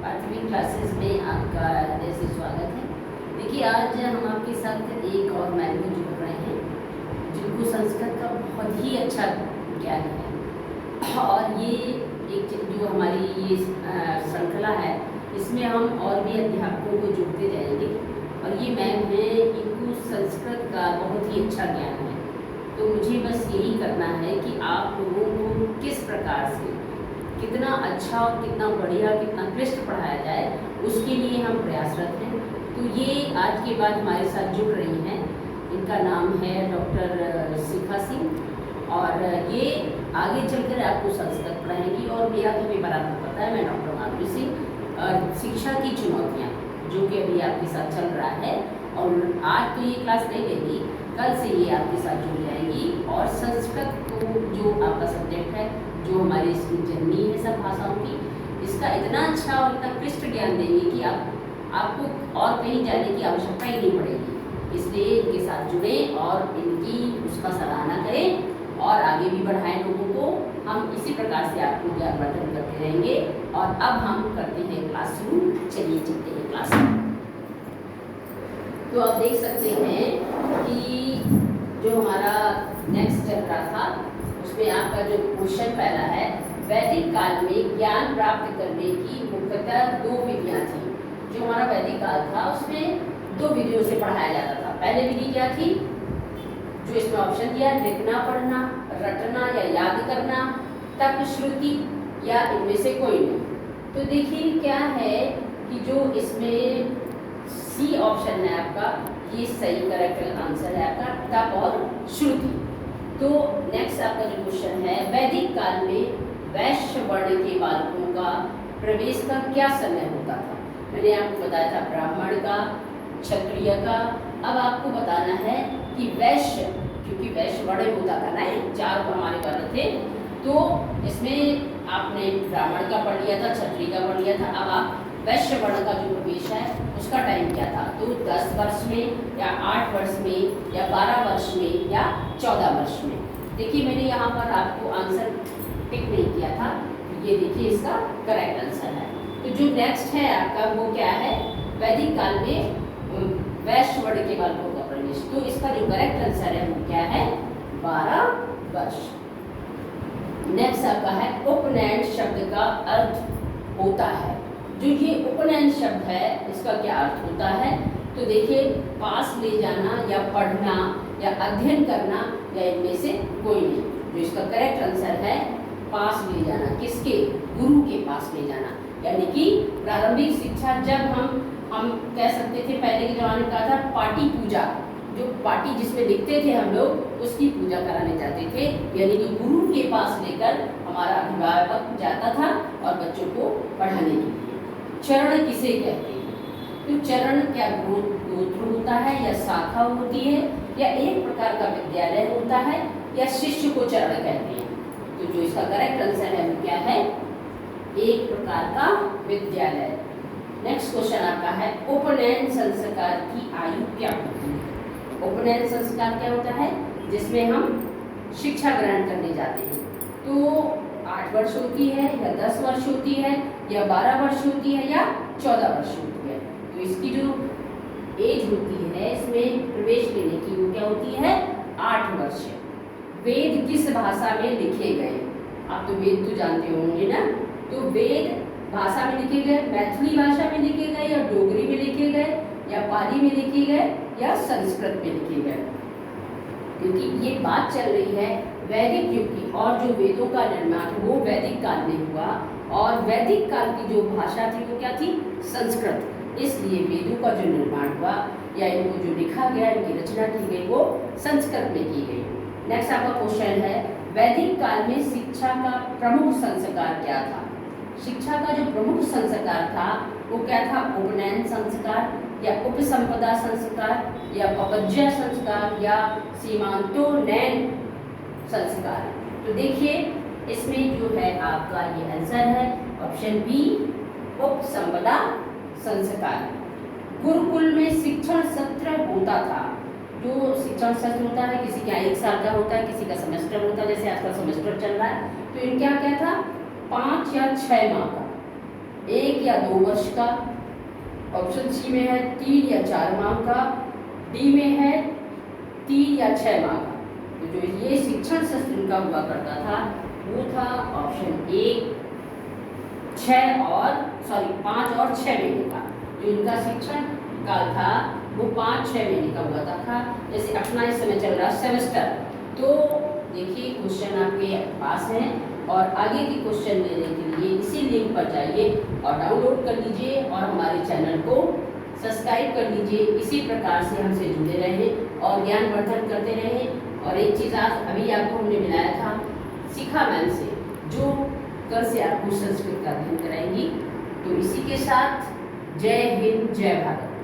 8वीं क्लासेस में आपका हृदय से स्वागत है। देखिए, आज हम आपके साथ एक और मैम को जुड़ रहे हैं जिनको संस्कृत का बहुत ही अच्छा ज्ञान है। और ये एक जो हमारी ये श्रृंखला है, इसमें हम और भी अध्यापकों को जुड़ते जाएंगे। और ये मैम है, इनको संस्कृत का बहुत ही अच्छा ज्ञान है। तो मुझे बस यही करना है कि आप लोगों को किस प्रकार से कितना अच्छा और कितना बढ़िया, कितना क्लिष्ट पढ़ाया जाए, उसके लिए हम प्रयासरत हैं। तो ये आज के बाद हमारे साथ जुड़ रही हैं। इनका नाम है डॉक्टर शिखा सिंह और ये आगे चलकर आपको संस्कृत पढ़ाएंगी। और मेरा तो पेपर आपको पता है, मैं डॉक्टर माधुरी सिंह और शिक्षा की चुनौतियाँ जो कि अभी आपके साथ चल रहा है। और आज तो ये क्लास नहीं लेगी, कल से ये आपके साथ जुड़ जाएगी और संस्कृत को जो आपका सब्जेक्ट है, जो हमारी इसकी जननी है सब भाषाओं की, इसका इतना अच्छा और इतना क्लिष्ट ज्ञान देंगे कि आपको और कहीं जाने की आवश्यकता ही नहीं पड़ेगी। इसलिए इनके साथ जुड़ें और इनकी उसका सराहना करें और आगे भी बढ़ाएं लोगों को। हम इसी प्रकार से आपको ज्ञानवर्धन करते रहेंगे। और अब हम करते हैं क्लास शुरू। चलिए चलते हैं क्लास में। तो आप देख सकते हैं कि जो हमारा नेक्स्ट चल रहा था, उसमें आपका जो क्वेश्चन पहला है, वैदिक काल में ज्ञान प्राप्त करने की मुख्यतः 2 विधियाँ थी। जो हमारा वैदिक काल था उसमें 2 विधियों से पढ़ाया जाता था। पहले विधि क्या थी, जो इसमें ऑप्शन दिया, लिखना, पढ़ना, रटना या याद करना, तप, श्रुति या इनमें से कोई नहीं। तो देखिए क्या है कि जो इसमें सी ऑप्शन है आपका, ये सही करेक्ट आंसर है आपका, तप और श्रुति। तो नेक्स्ट आपका जो क्वेश्चन है, वैदिक काल में वैश्य वर्ण के बालकों का प्रवेश का क्या समय होता था? मैंने आपको बताया था ब्राह्मण का, क्षत्रिय का। अब आपको बताना है कि वैश्य, क्योंकि वैश्य वर्ण होता था ना, 4 हमारे वर्ण थे। तो इसमें आपने ब्राह्मण का पढ़ लिया था, क्षत्रिय का पढ़ लिया था। अब आप वैश्य वर्ण का जो प्रवेश है उसका टाइम क्या था? तो 10 वर्ष में या 8 वर्ष में या 12 वर्ष में या 14 वर्ष में। देखिए, मैंने यहाँ पर आपको आंसर पिक नहीं किया था, ये देखिए इसका करेक्ट आंसर है। तो जो नेक्स्ट है आपका वो क्या है, वैदिक काल में वैश्य वर्ण के बालकों का प्रवेश। तो इसका जो करेक्ट आंसर है वो क्या है, 12 वर्ष। नेक्स्ट आपका है, उपनयन शब्द का अर्थ होता है। जो ये उपनयन शब्द है, इसका क्या अर्थ होता है? तो देखिए, पास ले जाना या पढ़ना या अध्ययन करना या इनमें से कोई नहीं। जो इसका करेक्ट आंसर है, पास ले जाना। किसके? गुरु के पास ले जाना। यानी कि प्रारंभिक शिक्षा, जब हम कह सकते थे, पहले के जमाने में कहा था पाटी पूजा, जो पाटी जिसमें लिखते थे हम लोग, उसकी पूजा कराने जाते थे। यानी कि गुरु के पास लेकर हमारा अभिभावक जाता था और बच्चों को पढ़ाने के लिए। चरण किसे कहते हैं? तो चरण क्या गोत्र होता है या शाखा होती है या एक प्रकार का विद्यालय होता है या शिष्य को चरण कहते हैं? तो जो इसका करेक्ट आंसर है वो क्या है, एक प्रकार का विद्यालय। नेक्स्ट क्वेश्चन आपका है, उपनयन संस्कार की आयु क्या होती है? उपनयन संस्कार क्या होता है? जिसमें हम शिक्षा ग्रहण करने जाते हैं। तो 8 वर्ष होती है या 10 वर्ष होती है या 12 वर्ष होती है या 14 वर्ष होती है? तो इसकी जो एज होती है, इसमें प्रवेश लेने की, वो क्या होती है, 8 वर्ष। वेद किस भाषा में लिखे गए? आप तो वेद तो जानते होंगे ना। तो वेद भाषा में लिखे गए, मैथिली भाषा में लिखे गए या डोगरी में लिखे गए या पाली में लिखे गए या संस्कृत में लिखे गए? क्योंकि ये बात चल रही है वैदिक युग की, और जो वेदों का निर्माण वो वैदिक काल में हुआ। और वैदिक काल की जो भाषा थी वो क्या थी, संस्कृत। इसलिए वेदों का जो निर्माण हुआ या इनको जो लिखा गया, इनकी रचना की गई, वो संस्कृत में की गई। नेक्स्ट आपका क्वेश्चन है, वैदिक काल में शिक्षा का प्रमुख संस्कार क्या था? शिक्षा का जो प्रमुख संस्कार था वो क्या था, उपनयन संस्कार या उपसंपदा संस्कार या पपज्या संस्कार या सीमांतोन्नयन संस्कार? तो देखिए, इसमें जो है आपका ये आंसर है ऑप्शन बी, उपसंपदा संस्कार। गुरुकुल में शिक्षण सत्र होता था। जो शिक्षण सत्र होता है, किसी का 1 साल का होता है, किसी का सेमेस्टर होता है, जैसे आजकल सेमेस्टर चल रहा है। तो इनका क्या था, 5 या 6 माह का एक या 2 वर्ष का, ऑप्शन सी में है 3 या 4 माह का, डी में है 3 या 6 माह का। तो जो ये शिक्षण सत्र इनका हुआ करता था वो था ऑप्शन ए 5 और 6 महीने का। जो इनका शिक्षण काल था वो 5-6 महीने का हुआ था। जैसे अपना इस समय चल रहा सेमेस्टर, तो देखिए क्वेश्चन आपके पास है और आगे के क्वेश्चन लेने के लिए इसी लिंक पर जाइए और डाउनलोड कर लीजिए और हमारे चैनल को सब्सक्राइब कर लीजिए। इसी प्रकार से हमसे जुड़े रहें और ज्ञानवर्धन करते रहें। और एक चीज़ आज अभी आपको हमने मिलाया था शिखा मैम से, जो कल से आपको संस्कृत का अध्ययन कराएंगी। तो इसी के साथ जय हिंद, जय भारत।